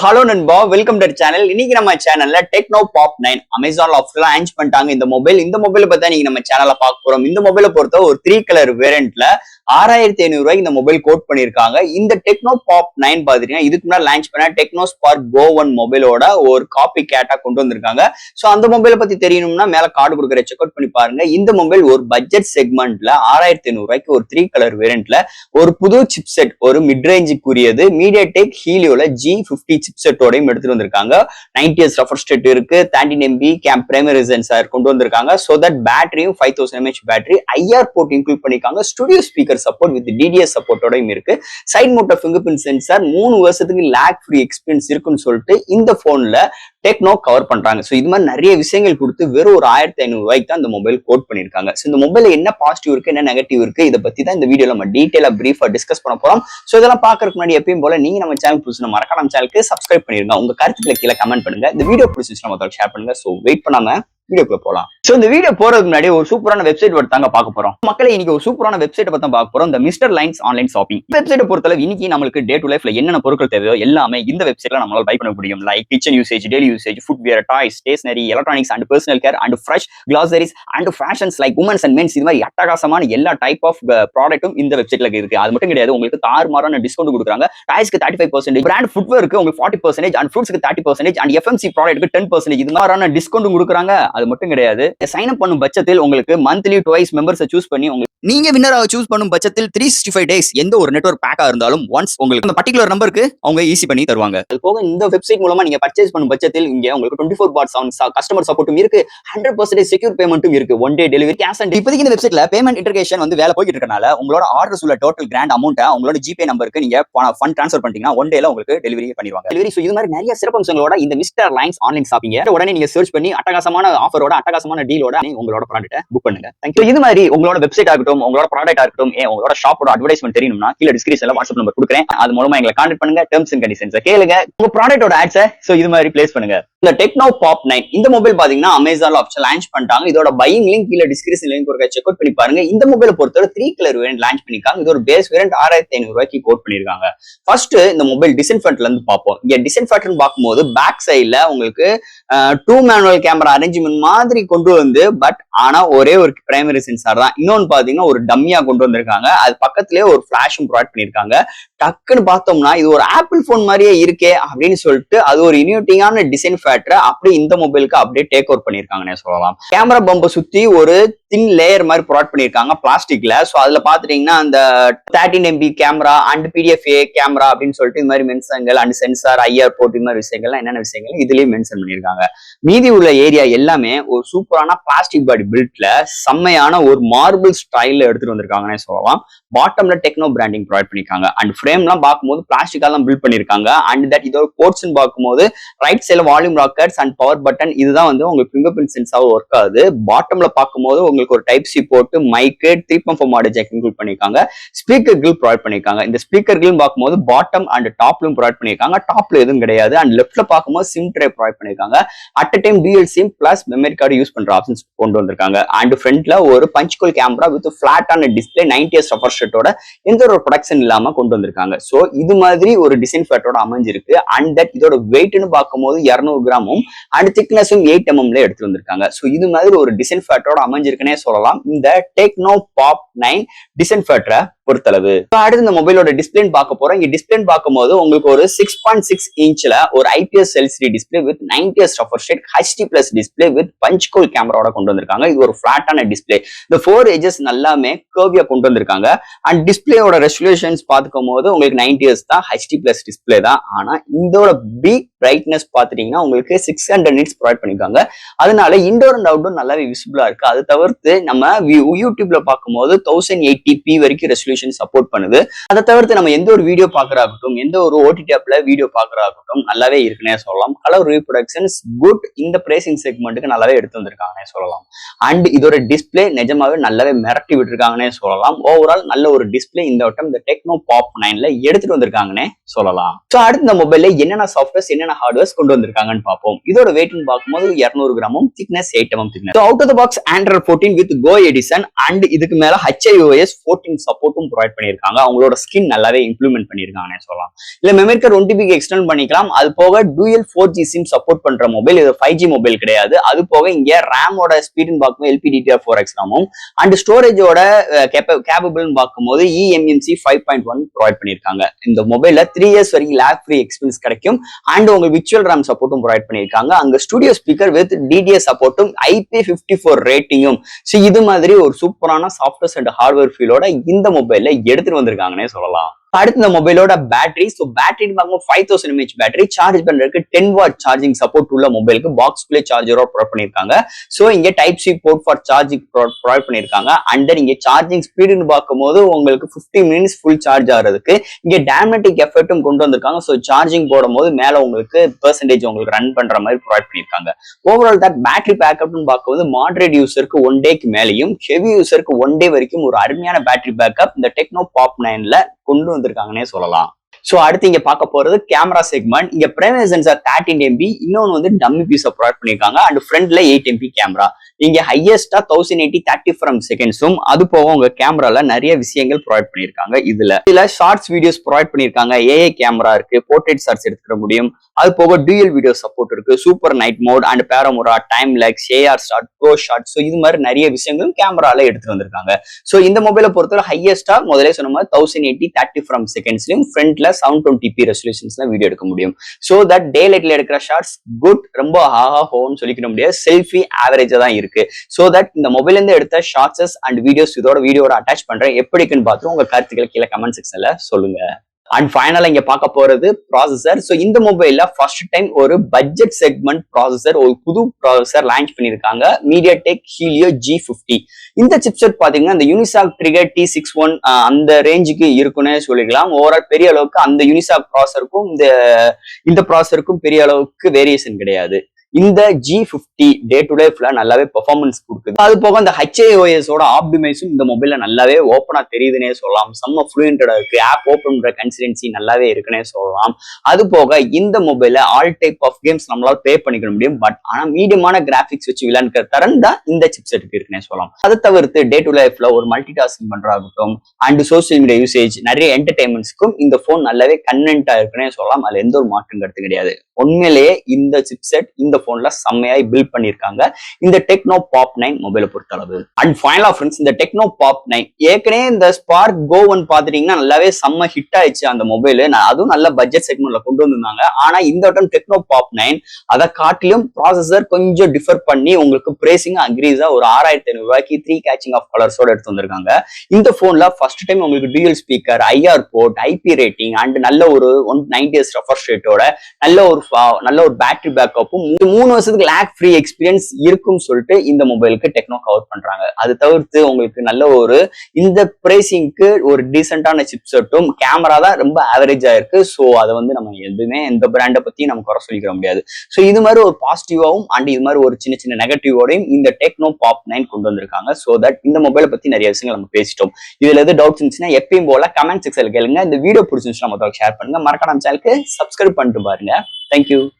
Hello நண்பா, welcome to channel. இன்னைக்கு நம்ம சேனல்ல டெக்னோ பாப் 9 அமேசான்ல ஆஃபர்ல லான்ச் பண்ணிட்டாங்க. இந்த மொபைல் பத்தி நீங்க நம்ம சேனல்ல பார்க்க போறோம். இந்த மொபைலை பொறுத்த ஒரு 3 கலர் வேரியன்ட்ல 6500 ரூபாய்க்கு இந்த மொபைல் கோட் பண்ணிருக்காங்க. இந்த டெக்னோ பாப் 9 பாத்தீங்கன்னா இதுக்கு முன்னாடி லான்ச் பண்ண டெக்னோ ஸ்பார்க் கோ 1 மொபைலோட ஒரு காப்பி கேட்டா கொண்டு வந்திருக்காங்க. சோ அந்த மொபைலை பத்தி தெரியணும்னா மேல கார்டு கொடுக்குற செக் அவுட் பண்ணி பாருங்க. இந்த மொபைல் ஒரு பட்ஜெட் செக்மெண்ட்ல 6500 ரூபாய்க்கு ஒரு 3 கலர் வேரியன்ட்ல ஒரு புது சிப் செட், ஒரு மிட் ரேஞ்சுக்குரியது மீடியாடெக் ஹீலியோல G50 சிப் செட்டோடையும் எடுத்துட்டு வந்திருக்காங்க. 90Hz ரெஃப்ரெஷ் ரேட் இருக்கு, 13 MB கேம் பிரைமரி சென்சார் கொண்டு வந்திருக்காங்க. சோ தட் பேட்டரியும் 5000 mAh battery, IR port include பண்ணிருக்காங்க. Studio speaker support with DDS சப்போர்ட்டோடையும் இருக்கு. Side motor finger print sensor, 3 வருஷத்துக்கு லாக் ஃப்ரீ எக்ஸ்பீரியன்ஸ் இருக்குன்னு சொல்லிட்டு இந்த போன்ல டெக்னோ கவர் பண்றாங்க. சோ இது மாதிரி நிறைய விஷயங்கள் கொடுத்து வெறும் ஒரு 1500 ரூபாய்க்கு தான் இந்த மொபைல் கோட் பண்ணிருக்காங்க. சோ இந்த மொபைல்ல என்ன பாசிட்டிவ் இருக்கு, என்ன நெகட்டிவ் இருக்கு, இதை பத்தி தான் இந்த வீடியோல நம்ம டீடைலா பிரீஃபா டிஸ்கஸ் பண்ண போறோம். சோ இதெல்லாம் பாக்குறதுக்கு முன்னாடி எப்பயும் போல நீங்க நம்ம சேனல் புதுசு மறக்காம சேனலுக்கு சப்ஸ்கிரைப் பண்ணிருங்க. உங்க கருத்துக்களை கீழே கமெண்ட் பண்ணுங்க. இந்த வீடியோ பிடிச்சிருச்சுன்னா முதல்ல ஷேர் பண்ணுங்க. சோ வெயிட் பண்ணாம வீடியோக்குள்ள போலாம். சோ இந்த வீடியோ போறதுக்கு முன்னாடி ஒரு சூப்பரான வெப்சைட் தாங்க பார்க்க போறோம். மக்களே இன்னைக்கு ஒரு சூப்பரான வெப்சைட் பத்தி பார்க்க போறோம். இந்த mister lines online shopping website பொறுத்தளவு இன்னைக்கு நமக்கு டே டு லைஃப்ல என்னென்ன பொருட்கள் தேவையோ எல்லாமே இந்த வெப்சைட்ல நம்மளால பை பண்ண முடியும். Like kitchen usage, daily usage, footwear, toys, stationery, electronics and personal care and fresh groceries and fashions like women's and men's, இது மாதிரி அட்டகாசமான எல்லா டைப் ஆஃப் ப்ராடக்ட்டும் இந்த வெப்சைட்ல இருக்கு. அது மட்டும் கிடையாது, உங்களுக்கு தாறுமாறான டிஸ்கவுண்ட் கொடுக்குறாங்க. டாய்ஸ்க்கு 35%, பிராண்ட் ஃபுட்வேருக்கு உங்களுக்கு 40% அண்ட் ஃப்ரூட்ஸ்க்கு 30% அண்ட் FMC ப்ராடக்ட்க்கு 10%, இது மாதிரியான டிஸ்கவுண்ட் கொடுக்குறாங்க. அது மட்டும் கிடையாது, சைன் அப் பண்ணும் பட்சத்தில் உங்களுக்கு மந்த்லி ட்வைஸ் மெம்பர்ஸை சூஸ் பண்ணி நீங்க வின்னராக சூஸ் பண்ணும் பட்சத்தில் 365 டேஸ் எந்த ஒரு நெட்வொர்க் பேக்கா இருந்தாலும் ஒன்ஸ் உங்களுக்கு அந்த பர்டிகுலர் நம்பருக்கு அவங்க ஈஸி பண்ணி தருவாங்க. அது போக இந்த வெப்சைட் மூலமா நீங்க பர்ச்சேஸ் பண்ணும் பட்சத்தில் இங்க உங்களுக்கு 24/7 கஸ்டமர் சப்போர்ட்டும் இருக்கு, 100% செக்யூர் பேமெண்ட்டும் இருக்கு, 1 டே டெலிவரி, கேஷ் ஆன். இப்போதைக்கு இந்த வெப்சைட்ல பேமெண்ட் இன்டகிரேஷன் வந்து வேலை போயிட்டு இருக்கனால உங்களோட ஆர்டர்ஸ் உள்ள டோட்டல் கிராண்ட் அமௌண்ட்டை உங்களோட ஜிபே நம்பருக்கு நீங்க ஃபண்ட் ட்ரான்ஸ்ஃபர் பண்ணிட்டீங்கன்னா 1 டேல உங்களுக்கு டெலிவரி பண்ணிடுவாங்க. டெலிவரி. சோ இது மாதிரி நிறைய சிறப்பம்சங்களோட இந்த மிஸ்டர் லைன்ஸ் ஆன்லைன் ஷாப்பிங் உடனே நீங்க சர்ச் பண்ணி அட்டகாசமான ஆஃபரோட அட்டகாசமான டீலோட உங்களோட ப்ராடக்ட்டை புக் பண்ணுங்க. தேங்க்யூ. இது மாதிரி உங்களோட வெப்சைட் ஆகட்டும், உங்களோட ப்ராடக்ட் ஆகட்டும், உங்களோட ஷாப்போட அட்வர்டைஸ்மென்ட் தெரியணும்னா கீழ டிஸ்கிரிப்ஷன்ல வாட்ஸ்அப் நம்பர் கொடுக்குறேன். அது மூலமா எங்களை கான்டாக்ட் பண்ணுங்க. டெர்ம்ஸ் அண்ட் கண்டிஷன்ஸ் கேளுங்க. உங்க ப்ராடக்ட்டோட ஆட்ஸை சோ இது மாதிரி பிளேஸ் பண்ணுங்க. இந்த டெக்னோ பாப் 9 இந்த மொபைல் பாத்தீங்கன்னா அமேசான்ல ஆப்ஷன் லான்ச் பண்ணிட்டாங்க. இதோட பையிங் லிங்க் கீழ டிஸ்கிரிப்ஷன் லிங்க் ஒரு செக் அவுட் பண்ணி பாருங்க. இந்த மொபைலை பொறுத்தவரை 3 கலர் வேரியன்ட் லான்ச் பண்ணிருக்காங்க. இது ஒரு பேஸ் வேரியன்ட் 6500 ரூபாய்க்கு கோட் பண்ணிருக்காங்க. ஃபர்ஸ்ட் இந்த மொபைல் டிசைன் ஃபேக்டர்ல இருந்து பார்ப்போம். இங்க டிசைன் ஃபேக்டர்னு பார்க்கும்போது பேக் சைடுல உங்களுக்கு 2 மேனுவல் கேமரா அரேஞ்ச்மெண்ட் மாதிரி கொண்டு வந்து ஆனா ஒரே ஒரு பிரைமரி சென்சார் தான். இன்னொன்னு பாத்தீங்கன்னா ஒரு டம்மியா கொண்டு வந்திருக்காங்க. அது பக்கத்திலேயே ஒரு பிளாஷும் ப்ரொவைட் பண்ணிருக்காங்க. டக்குன்னு பார்த்தோம்னா இது ஒரு ஆப்பிள் போன் மாதிரியே இருக்கே அப்படின்னு சொல்லிட்டு அது ஒரு இனியூட்டிங்கான டிசைன் ஃபேக்டர் அப்படியே இந்த மொபைலுக்கு அப்படியே டேக் ஓவர் பண்ணிருக்காங்கன்னே சொல்லலாம். கேமரா பம்பை சுத்தி ஒரு தின் லேயர் மாதிரி ப்ரொவைட் பண்ணிருக்காங்க பிளாஸ்டிக்ல. சோ அதுல பாத்துட்டீங்கன்னா அந்த 13 MB camera and PDFA camera அப்படின்னு சொல்லிட்டு இது மாதிரி மென்ஷன்கள் அண்ட் சென்சார், IR போர்ட், இது மாதிரி விஷயங்கள்லாம் என்னென்ன விஷயங்கள் இதுலயும் மென்ஷன் பண்ணிருக்காங்க. மீதி உள்ள ஏரியா எல்லாமே ஒரு சூப்பரான பிளாஸ்டிக் பாடி பில்ட்ல செம்மையான ஒரு மார்பிள் ஸ்டைல்ல எடுத்துட்டு வந்திருக்காங்கன்னே சொல்லலாம். பாட்டம்ல டெக்னோ பிராண்டிங் ப்ரொவைட் பண்ணிருக்காங்க. அண்ட் ஃப்ரேம்லாம் பார்க்கும்போது பிளாஸ்டிக்கால தான் பில்ட் பண்ணிருக்காங்க. அண்ட் தட் இதோட போர்ட்ஸ் பார்க்கும்போது ரைட் சைட்ல volume rockets and power button, இதுதான் வந்து உங்களுக்கு ஃபிங்கர் பிரிண்ட் சென்சார் ஒர்க் ஆகுது. பாட்டம்ல பார்க்கும்போது உங்களுக்கு ஒரு type C port, mic, 3.4 audio jack include பண்ணிருக்காங்க. ஸ்பீக்கர் கிரில் ப்ரொவைட் பண்ணிருக்காங்க. இந்த ஸ்பீக்கர் கிரில் பார்க்கும்போது பாட்டம் அண்ட் டாப்லயும் ப்ரொவைட் பண்ணிருக்காங்க. டாப்ல எதுவும் கிடையாது. அண்ட் லெஃப்ட்ல பார்க்கும்போது சிம் ட்ரே ப்ரொவைட் பண்ணிருக்காங்க. At a time DL SIM plus memory card use பண்ற ஆப்ஷன்ஸ் கொண்டு வந்திருக்காங்க. அண்ட் ஃப்ரண்ட்ல ஒரு பஞ்ச் ஹோல் கேமரா வித் பிளாட்டான டிஸ்பிளே 90Hz ரெஃப்ரெஷ் ரேட்டோட எந்த ஒரு ப்ரொடக்ஷன் இல்லாம கொண்டு வந்திருக்காங்க. சோ இது மாதிரி ஒரு டிசைன் ஃபேக்டரோட அமைஞ்சிருக்கு. அண்ட் தட் இதோட வெயிட்னு பார்க்கும்போது 200 கிராமும் அண்ட் திக்னஸும் 8 mm எடுத்து வந்திருக்காங்க. சோ இது மாதிரி ஒரு டிசைன் ஃபேக்டரோட அமைஞ்சிருக்குன்னே சொல்லலாம் இந்த டெக்னோ பாப் 9 டிசைன் ஃபேக்டரை பொறுத்தளவு. அடுத்து இந்த மொபைலோட டிஸ்பிளே பார்க்க போறோம். இங்க டிஸ்பிளே பார்க்கும்போது உங்களுக்கு ஒரு 6.6 இன்ச்ல ஒரு IPS LCD display with 90Hz refresh rate HD+ display with punch hole கேமராவோட கொண்டு வந்திருக்காங்க. இது ஒரு பிளாட்டான டிஸ்பிளே. இந்த 4 எட்ஜஸ் நல்லாமே கர்வியா கொண்டு வந்திருக்காங்க. அண்ட் டிஸ்பிளேயோட ரெசல்யூஷன்ஸ் பார்க்கும் போது உங்களுக்கு 90Hz தான், HD+ டிஸ்பிளே தான். ஆனா இதோட பீக் பிரைட்னஸ் பாத்துட்டீங்கன்னா உங்களுக்கு 600 nits ப்ரொவைட் பண்ணிருக்காங்க. அதனால இன்டோர் அண்ட் அவுட்டோர் நல்லாவே விசிபிளா இருக்கு. அது தவிர்த்து நம்ம யூடியூப்ல பார்க்கும்போது 1080p வரைக்கும் ரெசல்யூஷன் சப்போர்ட் பண்ணுது. அதை தவிர்த்து நம்ம எந்த ஒரு வீடியோ பாக்குறாகட்டும், எந்த ஒரு OTT ஆப்ல வீடியோ பாக்குறாகட்டும் நல்லாவே இருக்குன்னே சொல்லலாம். கலர் ரீப்ரொடக்ஷன்ஸ் குட், இந்த பிரைசிங் செக்மெண்ட்டுக்கு நல்லாவே எடுத்து வந்திருக்காங்கன்னே சொல்லலாம். அண்ட் இதோட டிஸ்பிளே நிஜமாவே நல்லாவே மிரட்டி விட்டுருக்காங்கன்னே சொல்லலாம். ஓவரால் நல்ல ஒரு டிஸ்பிளே இந்த வட்டம் இந்த டெக்னோ பாப் 9ல எடுத்துட்டு வந்திருக்காங்கன்னே சொல்லலாம். சோ அடுத்த இந்த மொபைல்ல என்னென்ன சாஃப்ட்வேர்ஸ் என்னென்ன ஹார்ட்வேர்ஸ் கொண்டு வந்திருக்காங்கன்னு பார்ப்போம். இதோட வெயிட்னு பார்க்கும்போது 200 கிராமும், thickness 8 mm thickness. Out of the box Android 14 with Go edition and இதுக்கு மேல HiOS 14 சப்போர்ட்டும் சப்போர்ட்டும் ப்ரொவைட் பண்ணியிருக்காங்க. அவங்களோட ஸ்கின் நல்லாவே இம்ப்ளிமெண்ட் பண்ணியிருக்காங்கன்னு சொல்லலாம். இல்ல மெமரி கார்டு 1 GB எக்ஸ்டெண்ட் பண்ணிக்கலாம். அது போக டூயல் 4G சிம் சப்போர்ட் பண்ற மொபைல். இது 5G மொபைல் கிடையாது. அது போக இங்க ரேமோட ஸ்பீடுன்னு பார்க்கும்போது LPDDR4X ராமும் அண்ட் ஸ்டோரேஜோட கேப்பபிள்னு பார்க்கும்போது eMMC 5.1 ப்ரொவைட் பண்ணியிருக்காங்க. இந்த மொபைல்ல 3 இயர்ஸ் வரைக்கும் லேக் ஃப்ரீ எக்ஸ்பீரியன்ஸ் கிடைக்கும் அண்ட் உங்களுக்கு விர்ச்சுவல் ரேம் சப்போர்ட்டும் ப்ரொவைட் பண்ணியிருக்காங்க. அங்க ஸ்டுடியோ ஸ்பீக்கர் வித் DTS சப்போர்ட்டும் IP54 ரேட்டிங்கும். ஸோ இது மாதிரி ஒரு சூப்பரான சாஃப்ட்வேர் அண்ட் ஹார்ட்வேர் ஃபீலோட இந்த மொபைல்ல எடுத்துட்டு வந்திருக்காங்கன்னே சொல்லலாம். அடுத்து இந்த மொபைலோட பேட்டரி. ஸோ பேட்டரின்னு பார்க்கும்போது 5000 mAh பேட்டரி சார்ஜ் பண்றதுக்கு 10 வாட் சார்ஜிங் சப்போர்ட் உள்ள மொபைலுக்கு பாக்ஸ்குள்ளே சார்ஜரோ ப்ரொவைட் பண்ணியிருக்காங்க. ஸோ இங்க type C port for charging provide பண்ணியிருக்காங்க. அண்ட் தென் இங்க சார்ஜிங் ஸ்பீடுன்னு பார்க்கும்போது உங்களுக்கு 50 minutes ஃபுல் சார்ஜ் ஆகிறதுக்கு இங்க டைனமிக் எஃபெக்ட்டும் கொண்டு வந்திருக்காங்க. ஸோ சார்ஜிங் போடும் போது மேல உங்களுக்கு பெர்சன்டேஜ் உங்களுக்கு ரன் பண்ற மாதிரி ப்ரொவைட் பண்ணியிருக்காங்க. ஓவரால் தட் பேட்டரி பேக்கப்னு பார்க்கும்போது மாடரேட் யூசருக்கு 1 டேக்கு மேலேயும் ஹெவி யூசருக்கு 1 டே வரைக்கும் ஒரு அருமையான பேட்டரி பேக்கப் இந்த டெக்னோ பாப் 9ல கொண்டு வந்திருக்காங்கன்னே சொல்லலாம். சோ அடுத்து இங்க பார்க்க போறது கேமரா செக்மெண்ட். இங்க பிரைமரி சென்சார் 13 MP, இன்னொன்னு வந்து டம்மி பீஸ ப்ரொவைட் பண்ணிருக்காங்க. அண்ட் ஃப்ரண்ட்ல 8 MP கேமரா. இங்க ஹையஸ்டா 1080 30 frames செகண்ட்ஸும் அது போக உங்க கேமரால நிறைய விஷயங்கள் ப்ரொவைட் பண்ணிருக்காங்க. இதுல ஷார்ட்ஸ் வீடியோஸ் ப்ரொவைட் பண்ணிருக்காங்க. AI கேமரா இருக்கு, போர்ட்ரேட் ஷார்ட்ஸ் எடுத்துக்க முடியும். அது போக டூயல் வீடியோ சப்போர்ட் இருக்கு, super night mode and panorama, time lapse, AR shot, pro shot. So இது மாதிரி நிறைய விஷயங்களும் கேமரால எடுத்துட்டு வந்திருக்காங்க. ஸோ இந்த மொபைலை பொறுத்தவரை ஹையஸ்டா முதலே சொன்ன மாதிரி 1080 30 frames செகண்ட்ஸ்லயும் ஃப்ரண்ட்ல 720p ரெசல்யூஷன்ஸ்ல வீடியோ எடுக்க முடியும். ஸோ தட் டே லைட்ல எடுக்கிற ஷார்ட்ஸ் குட், ரொம்ப ஹாஹா ஹோன்னு சொல்லிக்க முடியாது, செல்ஃபி ஆவரேஜா தான் இருக்கு. ஸோ தட் இந்த மொபைல்ல இருந்து எடுத்த ஷார்ட்ஸஸ் அண்ட் வீடியோஸ் இதோட வீடியோட அட்டாச் பண்றேன். எப்படி இருக்குன்னு பார்த்து உங்க கருத்துக்களை கீழே கமெண்ட் செக்ஷன்ல சொல்லுங்க. அண்ட் ஃபைனலா இங்க பார்க்க போறது ப்ராசஸர். ஸோ இந்த மொபைல்ல ஃபர்ஸ்ட் டைம் ஒரு பட்ஜெட் செக்மெண்ட் ப்ராசஸர், ஒரு புது ப்ராசஸர் லான்ச் பண்ணிருக்காங்க, MediaTek Helio G50. இந்த சிப்செட் பாத்தீங்கன்னா இந்த யூனிசாக் ட்ரிகர் T61 அந்த ரேஞ்சுக்கு இருக்குன்னு சொல்லிக்கலாம். ஓவரால் பெரிய அளவுக்கு அந்த யூனிசாக் ப்ராசஸருக்கும் இந்த ப்ராசஸருக்கும் பெரிய அளவுக்கு வேரியேஷன் கிடையாது. இந்த G50 டே டு டே ஃபுல்லா நல்லாவே பெர்ஃபார்மன்ஸ் கொடுக்குது. அது போக அந்த HiOS ஓட ஆப்டிமைஸும் இந்த மொபைல்ல நல்லாவே ஓப்பனா தெரியுதுன்னே சொல்லலாம். செம்ம ஃப்ளூயன்டா இருக்கு, ஆப் ஓப்பன் பண்ற கன்சிஸ்டன்சி நல்லாவே இருக்குன்னே சொல்லலாம். அது போக இந்த மொபைல்ல ஆல் டைப் ஆஃப் கேம்ஸ் நம்மளால ப்ளே பண்ணிக்க முடியும். பட் ஆனா மீடியமான கிராபிக்ஸ் வச்சு விளையாடுற தரம் தான் இந்த சிப்செட்டுக்கு இருக்குன்னே சொல்லலாம். அதை தவிர்த்து டே டு லைஃப்ல ஒரு மல்டி டாஸ்கிங் பண்றாகட்டும் அண்ட் சோசியல் மீடியா யூசேஜ், நிறைய என்டர்டைன்மெண்ட்ஸ்க்கும் இந்த போன் நல்லாவே கன்வென்ட்டா இருக்குன்னே சொல்லலாம். அதுல எந்த ஒரு மாற்றம் கருத்து கிடையாது. உண்மையிலேயே இந்த சிப்செட் இந்த போன்ல செம்மையாய் பில்ட் பண்ணிருக்காங்க இந்த டெக்னோ பாப் 9 மொபைலை பொறுத்த அளவு. அண்ட் ஃபைனலா ஃப்ரெண்ட்ஸ், இந்த டெக்னோ பாப் 9 ஏற்கனவே இந்த ஸ்பார்க் கோ 1 பாத்துட்டீங்கன்னா நல்லாவே செம்ம ஹிட் ஆயிடுச்சு அந்த மொபைல். அதுவும் நல்ல பட்ஜெட் செக்மெண்ட்ல கொண்டு வந்திருந்தாங்க. ஆனா இந்த வட்டம் டெக்னோ பாப் 9 அதை காட்டிலும் ப்ராசஸர் கொஞ்சம் டிஃபர் பண்ணி உங்களுக்கு பிரேசிங் அக்ரீஸா ஒரு 6500 ரூபாய்க்கு 3 கேச்சிங் ஆஃப் கலர்ஸோட எடுத்து வந்திருக்காங்க. இந்த போன்ல ஃபர்ஸ்ட் டைம் உங்களுக்கு dual speaker, IR port, IP rating and நல்ல ஒரு 190 ரெஃப்ரெஷ் ரேட்டோட நல்ல ஒரு பேட்டரி பேக்கப்பும் 3 வருஷத்துக்கு லேக் ஃப்ரீ எக்ஸ்பீரியன்ஸ் இருக்கும்னு சொல்லிட்டு இந்த மொபைலுக்கு டெக்னோ கவர் பண்றாங்க. அது தவிர்த்து உங்களுக்கு நல்ல ஒரு இந்த பிரைசிங்க்கு ஒரு டீசென்டான சிப்செட்டும், கேமரா தான் ரொம்ப ஆவரேஜா இருக்கு. ஸோ அதை வந்து நம்ம எதுவுமே இந்த பிராண்டை பத்தி நம்ம குறை சொல்லிக்க முடியாது. ஸோ இது மாதிரி ஒரு பாசிட்டிவாவும் அண்ட் இது மாதிரி ஒரு சின்ன சின்ன நெகட்டிவோடையும் இந்த டெக்னோ பாப் 9 கொண்டு வந்திருக்காங்க. ஸோ தட் இந்த மொபைலை பத்தி நிறைய விஷயங்கள் நம்ம பேசிட்டோம். இதுல எது டவுட்ஸ் இருந்துச்சுன்னா எப்பயும் போல கமெண்ட் செக்ஷன்ல கேளுங்க. இந்த வீடியோ பிடிச்சிருந்துச்சுன்னா மொத்தம் ஷேர் பண்ணுங்க. மறக்காம சேனலுக்கு சப்ஸ்கிரைப் பண்ணிட்டு பாருங்க. Thank you.